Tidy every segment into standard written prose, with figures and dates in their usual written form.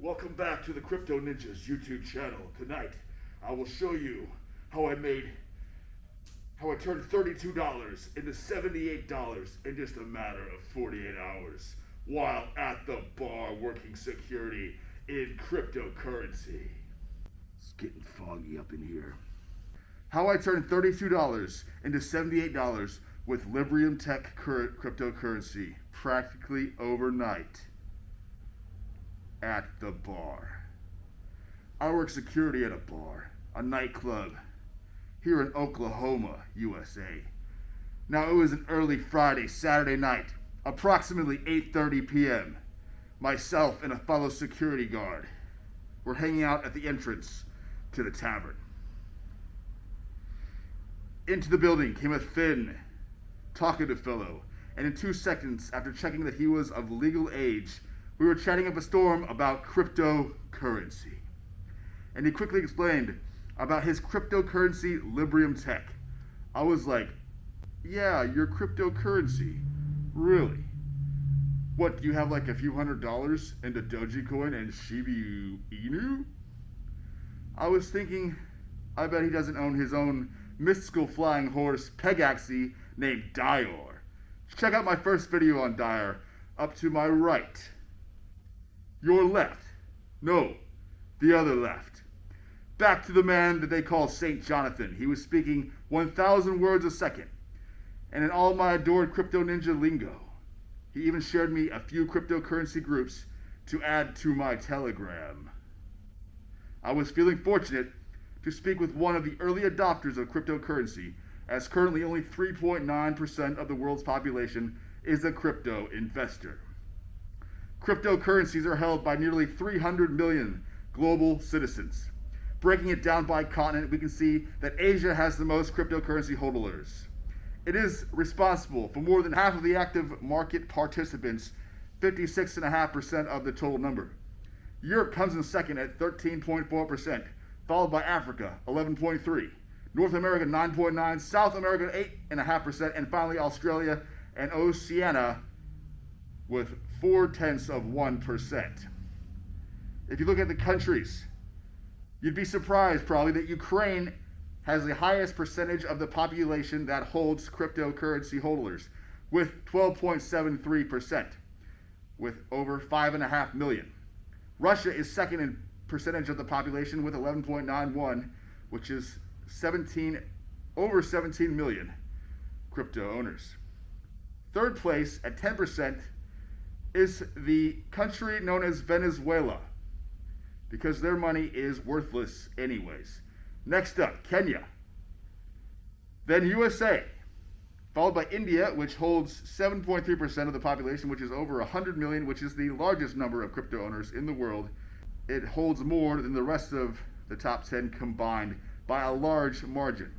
Welcome back to the Crypto Ninjas YouTube channel. Tonight, I will show you how I turned $32 into $78 in just a matter of 48 hours while at the bar working security in cryptocurrency. It's getting foggy up in here. How I turned $32 into $78 with Librium Tech Cryptocurrency practically overnight at the bar. I work security at a bar, a nightclub, here in Oklahoma, USA. Now it was an early Saturday night, approximately 8:30 p.m. Myself and a fellow security guard were hanging out at the entrance to the tavern. Into the building came a thin, talkative fellow, and in 2 seconds, after checking that he was of legal age, we were chatting up a storm about cryptocurrency. And he quickly explained about his cryptocurrency, Librium Tech. I was like, yeah, your cryptocurrency? Really? What, do you have like a few $100s into Dogecoin and Shiba Inu? I was thinking, I bet he doesn't own his own mystical flying horse Pegaxi named Dior. Check out my first video on Dior, up to my right. Your left. No, the other left. Back to the man that they call Saint Jonathan. He was speaking 1,000 words a second. And in all my adored crypto ninja lingo, he even shared me a few cryptocurrency groups to add to my Telegram. I was feeling fortunate to speak with one of the early adopters of cryptocurrency, as currently only 3.9% of the world's population is a crypto investor. Cryptocurrencies are held by nearly 300 million global citizens. Breaking it down by continent, we can see that Asia has the most cryptocurrency holders. It is responsible for more than half of the active market participants, 56.5% of the total number. Europe comes in second at 13.4%, followed by Africa, 11.3%, North America, 9.9%, South America, 8.5%, and finally Australia and Oceania with 0.4%. If you look at the countries, you'd be surprised probably that Ukraine has the highest percentage of the population that holds cryptocurrency holders, with 12.73%, with over 5.5 million. Russia is second in percentage of the population with 11.91, which is over 17 million crypto owners. Third place at 10% is the country known as Venezuela, because their money is worthless anyways. Next up, Kenya. Then USA, followed by India, which holds 7.3% of the population, which is over 100 million, which is the largest number of crypto owners in the world. It holds more than the rest of the top 10 combined by a large margin.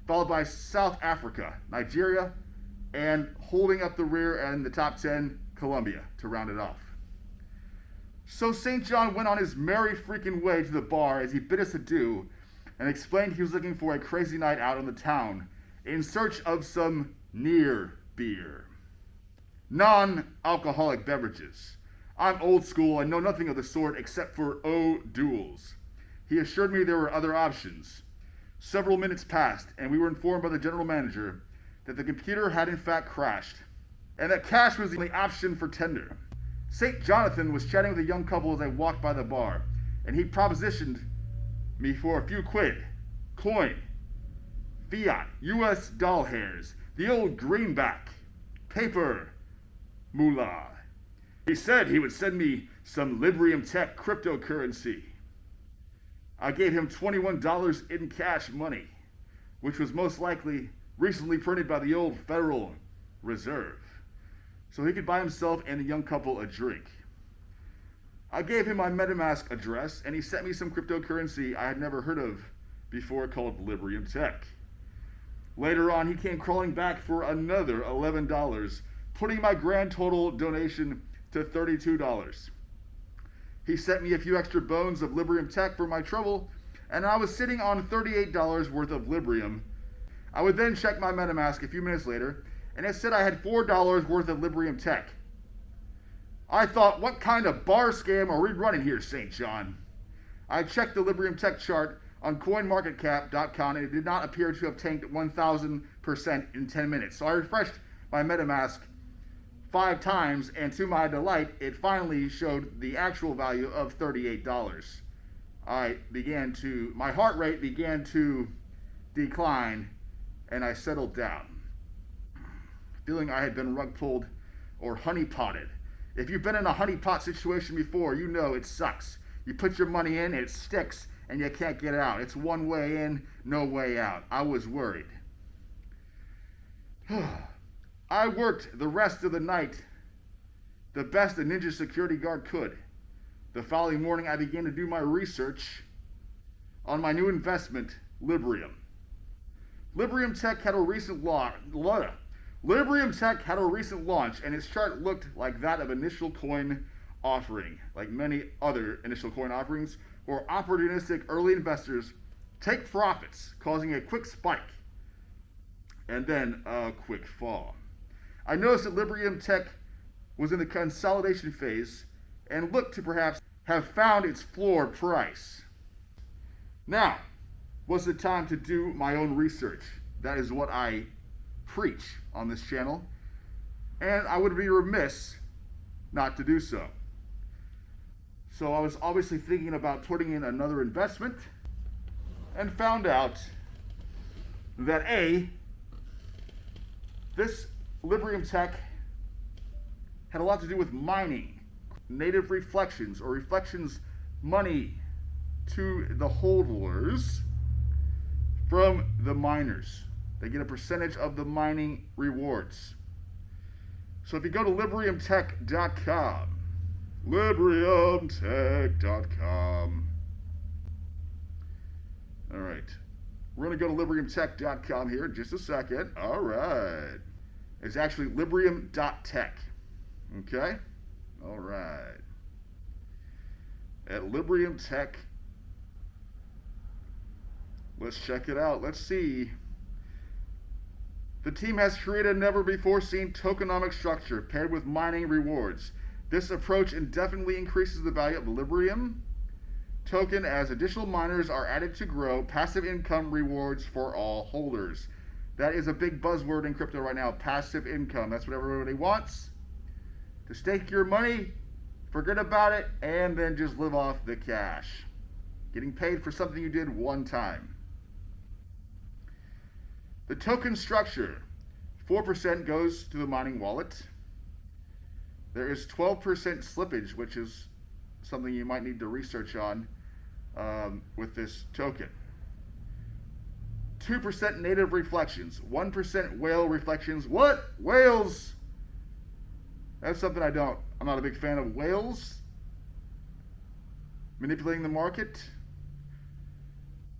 Followed by South Africa, Nigeria, and holding up the rear and the top 10, Colombia, to round it off. So St. John went on his merry freaking way to the bar as he bid us adieu and explained he was looking for a crazy night out in the town in search of some near beer. Non-alcoholic beverages. I'm old school and know nothing of the sort except for duels. He assured me there were other options. Several minutes passed and we were informed by the general manager that the computer had in fact crashed and that cash was the only option for tender. St. Jonathan was chatting with a young couple as I walked by the bar, and he propositioned me for a few quid, coin, fiat, US doll hairs, the old greenback, paper, moolah. He said he would send me some Librium Tech cryptocurrency. I gave him $21 in cash money, which was most likely recently printed by the old Federal Reserve, so he could buy himself and the young couple a drink. I gave him my MetaMask address, and he sent me some cryptocurrency I had never heard of before called Librium Tech. Later on, he came crawling back for another $11, putting my grand total donation to $32. He sent me a few extra bones of Librium Tech for my trouble, and I was sitting on $38 worth of Librium. I would then check my MetaMask a few minutes later, and it said I had $4 worth of Librium Tech. I thought, what kind of bar scam are we running here, St. John? I checked the Librium Tech chart on coinmarketcap.com and it did not appear to have tanked 1,000% in 10 minutes. So I refreshed my MetaMask 5 times, and to my delight, it finally showed the actual value of $38. My heart rate began to decline, and I settled down, feeling I had been rug pulled or honey potted. If you've been in a honey pot situation before, you know it sucks. You put your money in, it sticks, and you can't get it out. It's one way in, no way out. I was worried. I worked the rest of the night the best a ninja security guard could. The following morning, I began to do my research on my new investment, Librium. Librium Tech had a recent launch, and its chart looked like that of initial coin offering. Like many other initial coin offerings, where opportunistic early investors take profits, causing a quick spike and then a quick fall. I noticed that Librium Tech was in the consolidation phase and looked to perhaps have found its floor price. Now was the time to do my own research. That is what I preach on this channel, and I would be remiss not to do so. So I was obviously thinking about putting in another investment and found out that this Librium Tech had a lot to do with mining, native reflections, or reflections money to the holders from the miners. They get a percentage of the mining rewards. So if you go to libriumtech.com, libriumtech.com. All right. We're going to go to libriumtech.com here in just a second. All right. It's actually librium.tech. Okay? All right. At Librium Tech, let's check it out. Let's see. The team has created a never-before-seen tokenomic structure paired with mining rewards. This approach indefinitely increases the value of the Librium token as additional miners are added to grow passive income rewards for all holders. That is a big buzzword in crypto right now, passive income. That's what everybody wants. To stake your money, forget about it, and then just live off the cash. Getting paid for something you did one time. The token structure, 4% goes to the mining wallet. There is 12% slippage, which is something you might need to research on with this token. 2% native reflections, 1% whale reflections. What? Whales? That's something I'm not a big fan of whales. Manipulating the market.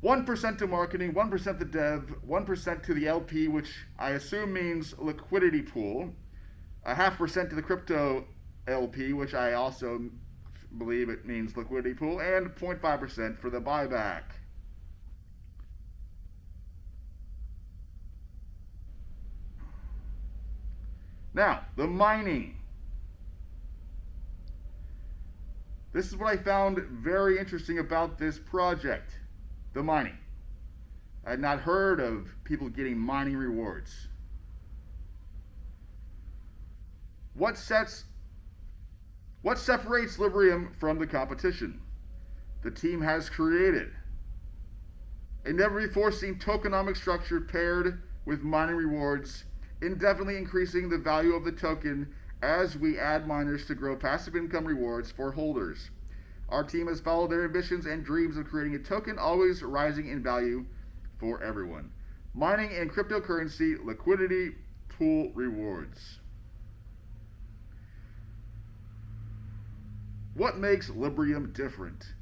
1% to marketing, 1% to dev, 1% to the LP, which I assume means liquidity pool. 0.5% to the crypto LP, which I also believe it means liquidity pool, and 0.5% for the buyback. Now, the mining. This is what I found very interesting about this project, the mining. I had not heard of people getting mining rewards. What separates Librium from the competition? The team has created a never-before-seen tokenomic structure paired with mining rewards, indefinitely increasing the value of the token as we add miners to grow passive income rewards for holders. Our team has followed their ambitions and dreams of creating a token always rising in value for everyone. Mining and cryptocurrency liquidity pool rewards. What makes Librium different?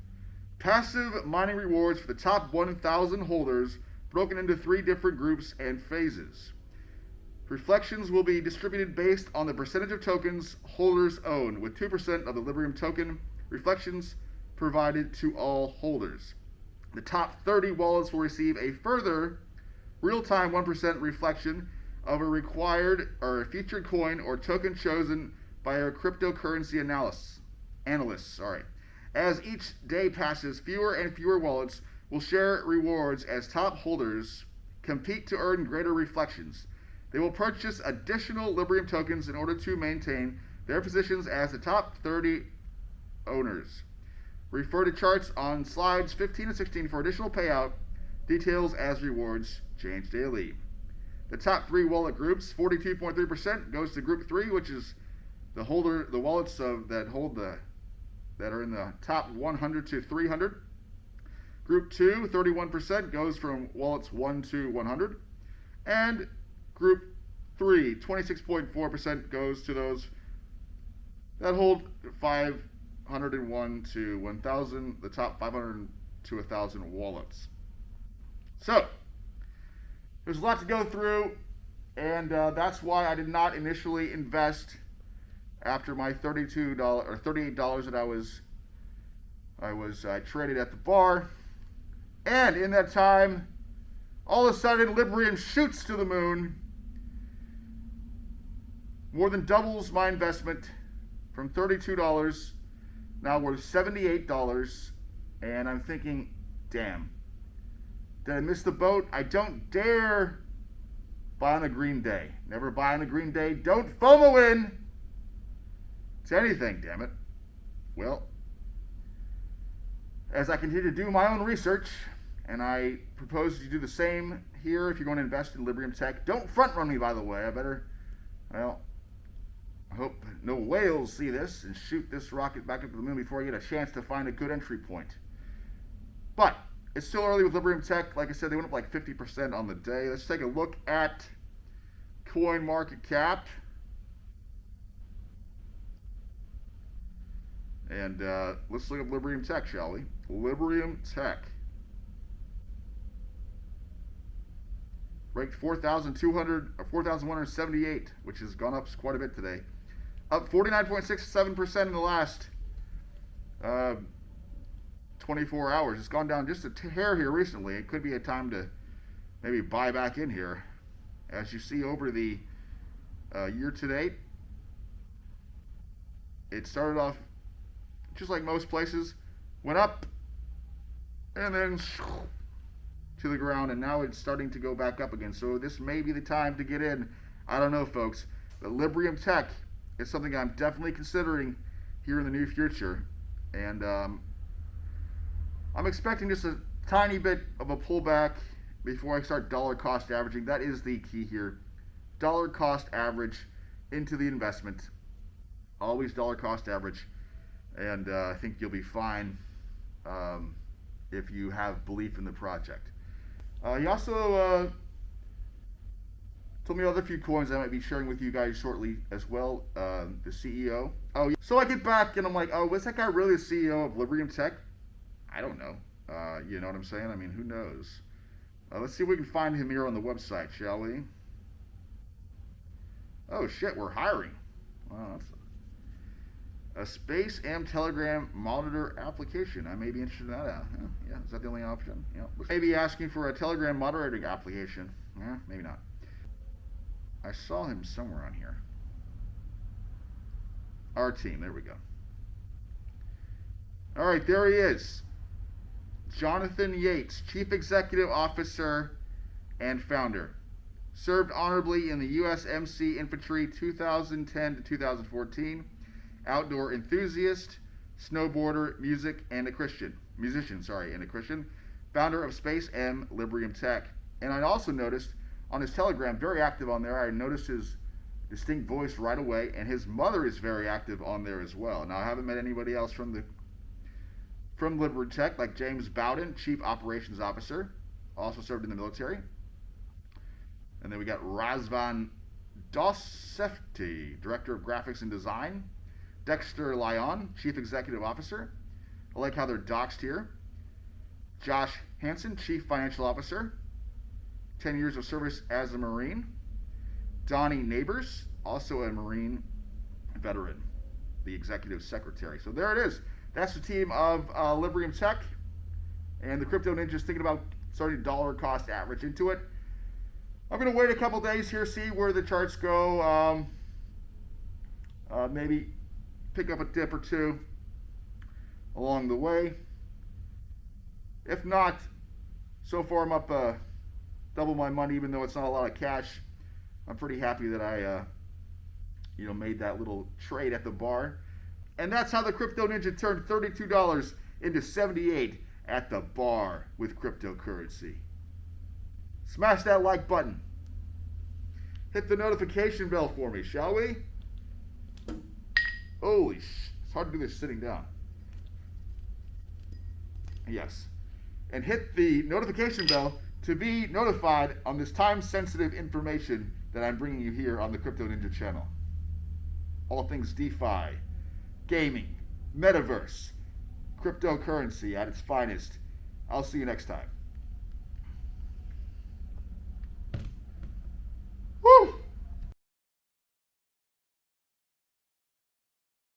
Passive mining rewards for the top 1,000 holders broken into 3 different groups and phases. Reflections will be distributed based on the percentage of tokens holders own, with 2% of the Librium token reflections provided to all holders. The top 30 wallets will receive a further real-time 1% reflection of a required or a featured coin or token chosen by our cryptocurrency analysts. As each day passes, fewer and fewer wallets will share rewards as top holders compete to earn greater reflections. They will purchase additional Librium tokens in order to maintain their positions as the top 30 owners. Refer to charts on slides 15 and 16 for additional payout details as rewards change daily. The top 3 wallet groups, 42.3% goes to Group 3, which is the wallets that are in the top 100 to 300. Group 2, 31% goes from wallets 1 to 100. And Group 3, 26.4% goes to those that hold 501 to 1,000, the top 500 to 1,000 wallets. So, there's a lot to go through, and that's why I did not initially invest after my $32 or $38 that I was traded at the bar. And in that time, all of a sudden, Librium shoots to the moon, more than doubles my investment from $32, now worth $78, and I'm thinking, damn, did I miss the boat? I don't dare buy on a green day. Never buy on a green day. Don't FOMO in to anything, damn it. Well, as I continue to do my own research, and I propose you do the same here if you're going to invest in Librium Tech. Don't front run me, by the way. I hope no whales see this and shoot this rocket back up to the moon before I get a chance to find a good entry point. But it's still early with Librium Tech. Like I said, they went up like 50% on the day. Let's take a look at coin market cap. And let's look at Librium Tech, shall we? Librium Tech. Ranked 4,178, which has gone up quite a bit today. Up 49.67% in the last 24 hours. It's gone down just a hair here recently. It could be a time to maybe buy back in here. As you see over the year to date, it started off just like most places, went up, and then to the ground, and now it's starting to go back up again. So this may be the time to get in. I don't know, folks. But Librium Tech is something I'm definitely considering here in the near future. And I'm expecting just a tiny bit of a pullback before I start dollar cost averaging. That is the key here. Dollar cost average into the investment. Always dollar cost average. And I think you'll be fine if you have belief in the project. He also told me other few coins I might be sharing with you guys shortly as well. The CEO. Oh, yeah. So I get back and I'm like, oh, was that guy really the CEO of Librium Tech? I don't know. You know what I'm saying? I mean, who knows? Let's see if we can find him here on the website, shall we? Oh shit, we're hiring. Wow, that's a Space M Telegram monitor application. I may be interested in that. Yeah, is that the only option? Yeah. Maybe asking for a Telegram moderating application. Yeah, maybe not. I saw him somewhere on here. Our team, there we go. All right, there he is. Jonathan Yates, Chief Executive Officer and Founder. Served honorably in the USMC Infantry 2010 to 2014. Outdoor enthusiast, snowboarder, musician, and a Christian. Founder of Space M Librium Tech. And I also noticed on his Telegram, very active on there. I noticed his distinct voice right away, and his mother is very active on there as well. Now I haven't met anybody else from Librium Tech, like James Bowden, Chief Operations Officer, also served in the military. And then we got Razvan Dosefti, Director of Graphics and Design. Dexter Lyon, Chief Executive Officer. I like how they're doxed here. Josh Hansen, Chief Financial Officer. 10 years of service as a Marine. Donnie Neighbors, also a Marine veteran, the Executive Secretary. So there it is. That's the team of Librium Tech. And the Crypto Ninja's thinking about starting dollar cost average into it. I'm going to wait a couple days here, see where the charts go. maybe pick up a tip or two along the way. If not, so far I'm up double my money, even though it's not a lot of cash. I'm pretty happy that I made that little trade at the bar. And that's how the Crypto Ninja turned $32 into $78 at the bar with cryptocurrency. Smash that like button. Hit the notification bell for me, shall we? Holy it's hard to do this sitting down. Yes. And hit the notification bell to be notified on this time-sensitive information that I'm bringing you here on the Crypto Ninja channel. All things DeFi, gaming, metaverse, cryptocurrency at its finest. I'll see you next time.